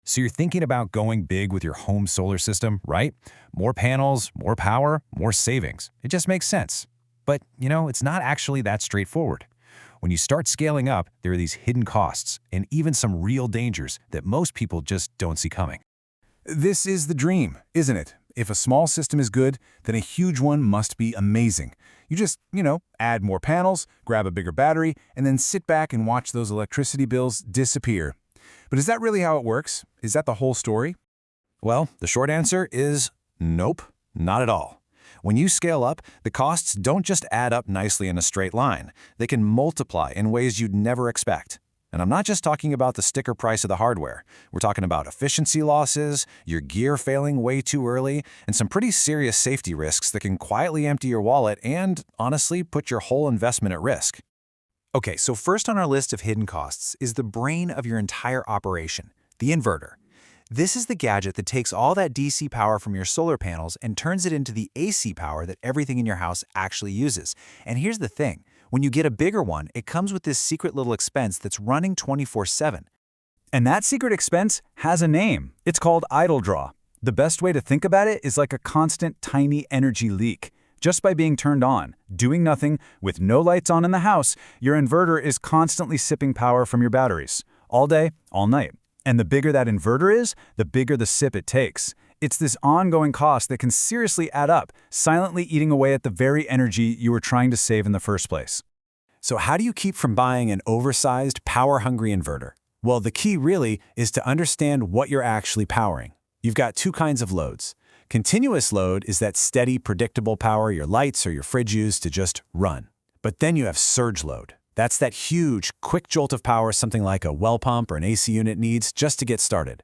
So you're thinking about going big with your home solar system, right? More panels, more power, more savings. It just makes sense. But, it's not actually that straightforward. When you start scaling up, there are these hidden costs and even some real dangers that most people just don't see coming. This is the dream, isn't it? If a small system is good, then a huge one must be amazing. You just, add more panels, grab a bigger battery, and then sit back and watch those electricity bills disappear. But is that really how it works? Is that the whole story? Well, the short answer is nope, not at all. When you scale up, the costs don't just add up nicely in a straight line. They can multiply in ways you'd never expect. And I'm not just talking about the sticker price of the hardware. We're talking about efficiency losses, your gear failing way too early, and some pretty serious safety risks that can quietly empty your wallet and, honestly, put your whole investment at risk. Okay, so first on our list of hidden costs is the brain of your entire operation, the inverter. This is the gadget that takes all that DC power from your solar panels and turns it into the AC power that everything in your house actually uses. And here's the thing. When you get a bigger one, it comes with this secret little expense that's running 24/7. And that secret expense has a name. It's called idle draw. The best way to think about it is like a constant tiny energy leak. Just by being turned on, doing nothing, with no lights on in the house, your inverter is constantly sipping power from your batteries. All day, all night. And the bigger that inverter is, the bigger the sip it takes. It's this ongoing cost that can seriously add up, silently eating away at the very energy you were trying to save in the first place. So how do you keep from buying an oversized, power-hungry inverter? Well, the key really is to understand what you're actually powering. You've got two kinds of loads. Continuous load is that steady, predictable power your lights or your fridge use to just run. But then you have surge load. That's that huge, quick jolt of power something like a well pump or an AC unit needs just to get started.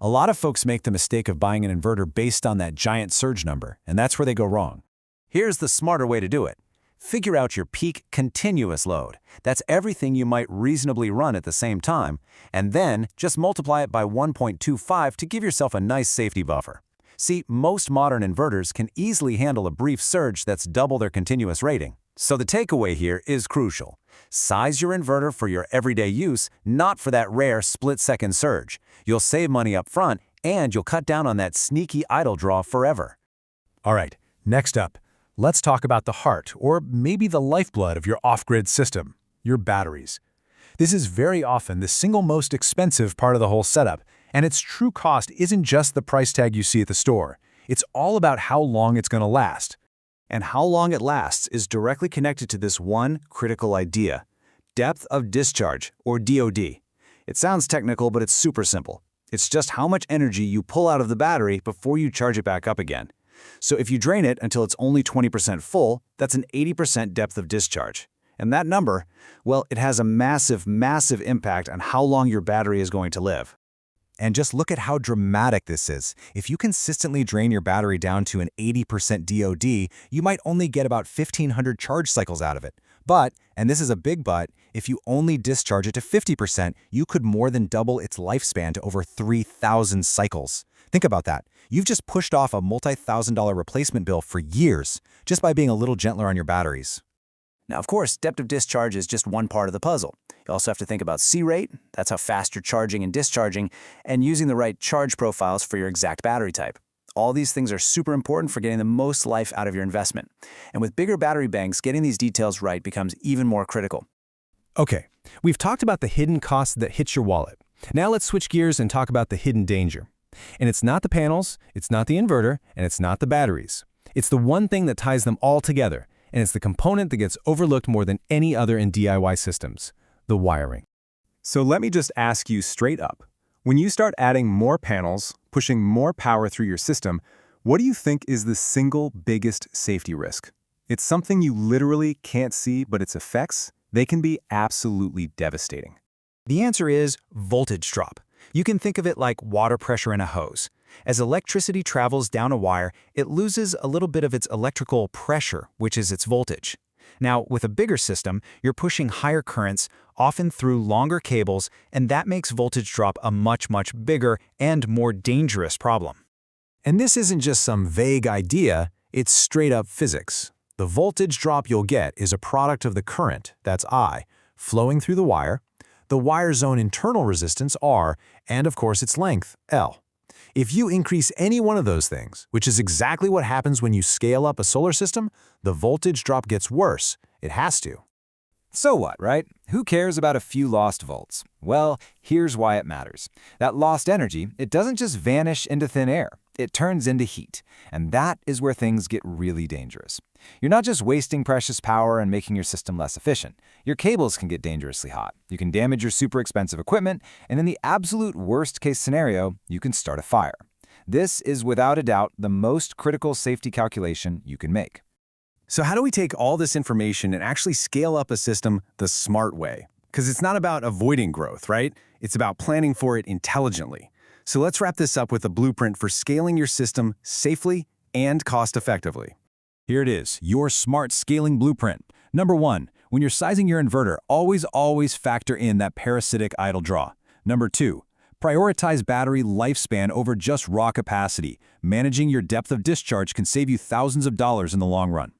A lot of folks make the mistake of buying an inverter based on that giant surge number, and that's where they go wrong. Here's the smarter way to do it. Figure out your peak continuous load. That's everything you might reasonably run at the same time, and then just multiply it by 1.25 to give yourself a nice safety buffer. See, most modern inverters can easily handle a brief surge that's double their continuous rating. So the takeaway here is crucial. Size your inverter for your everyday use, not for that rare split-second surge. You'll save money up front, and you'll cut down on that sneaky idle draw forever. All right, next up, let's talk about the heart, or maybe the lifeblood of your off-grid system, your batteries. This is very often the single most expensive part of the whole setup, and its true cost isn't just the price tag you see at the store. It's all about how long it's going to last. And how long it lasts is directly connected to this one critical idea: depth of discharge, or DOD. It sounds technical, but it's super simple. It's just how much energy you pull out of the battery before you charge it back up again. So if you drain it until it's only 20% full, that's an 80% depth of discharge. And that number, well, it has a massive, massive impact on how long your battery is going to live. And just look at how dramatic this is. If you consistently drain your battery down to an 80% DOD, you might only get about 1,500 charge cycles out of it. But, and this is a big but, if you only discharge it to 50%, you could more than double its lifespan to over 3,000 cycles. Think about that. You've just pushed off a multi-$1,000 replacement bill for years, just by being a little gentler on your batteries. Now, of course, depth of discharge is just one part of the puzzle. You also have to think about C-rate, that's how fast you're charging and discharging, and using the right charge profiles for your exact battery type. All these things are super important for getting the most life out of your investment. And with bigger battery banks, getting these details right becomes even more critical. Okay, we've talked about the hidden costs that hit your wallet. Now let's switch gears and talk about the hidden danger. And it's not the panels, it's not the inverter, and it's not the batteries. It's the one thing that ties them all together, and it's the component that gets overlooked more than any other in DIY systems: the wiring. So let me just ask you straight up. When you start adding more panels, pushing more power through your system, what do you think is the single biggest safety risk? It's something you literally can't see, but its effects, they can be absolutely devastating. The answer is voltage drop. You can think of it like water pressure in a hose. As electricity travels down a wire, it loses a little bit of its electrical pressure, which is its voltage. Now, with a bigger system, you're pushing higher currents, often through longer cables, and that makes voltage drop a much, much bigger and more dangerous problem. And this isn't just some vague idea, it's straight-up physics. The voltage drop you'll get is a product of the current, that's I, flowing through the wire, the wire's own internal resistance, R, and of course its length, L. If you increase any one of those things, which is exactly what happens when you scale up a solar system, the voltage drop gets worse. It has to. So what, right? Who cares about a few lost volts? Well, here's why it matters. That lost energy, it doesn't just vanish into thin air. It turns into heat, and that is where things get really dangerous. You're not just wasting precious power and making your system less efficient. Your cables can get dangerously hot. You can damage your super expensive equipment, and in the absolute worst-case scenario, you can start a fire. This is without a doubt the most critical safety calculation you can make. So how do we take all this information and actually scale up a system the smart way? Because it's not about avoiding growth, right? It's about planning for it intelligently. So let's wrap this up with a blueprint for scaling your system safely and cost-effectively. Here it is, your smart scaling blueprint. Number 1, when you're sizing your inverter, always factor in that parasitic idle draw. Number 2, prioritize battery lifespan over just raw capacity. Managing your depth of discharge can save you thousands of dollars in the long run.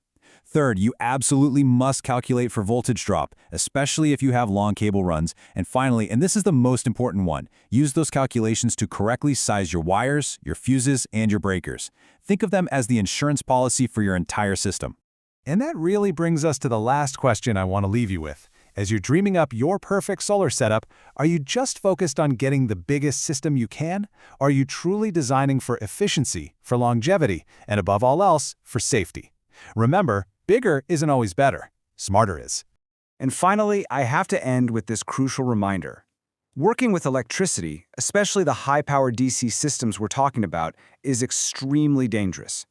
Third, you absolutely must calculate for voltage drop, especially if you have long cable runs. And finally, and this is the most important one, use those calculations to correctly size your wires, your fuses, and your breakers. Think of them as the insurance policy for your entire system. And that really brings us to the last question I want to leave you with. As you're dreaming up your perfect solar setup, are you just focused on getting the biggest system you can? Or are you truly designing for efficiency, for longevity, and above all else, for safety? Remember, bigger isn't always better. Smarter is. And finally, I have to end with this crucial reminder. Working with electricity, especially the high-power DC systems we're talking about, is extremely dangerous.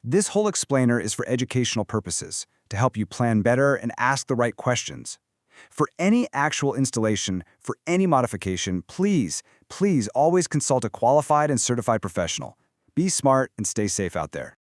This whole explainer is for educational purposes, to help you plan better and ask the right questions. For any actual installation, for any modification, please always consult a qualified and certified professional. Be smart and stay safe out there.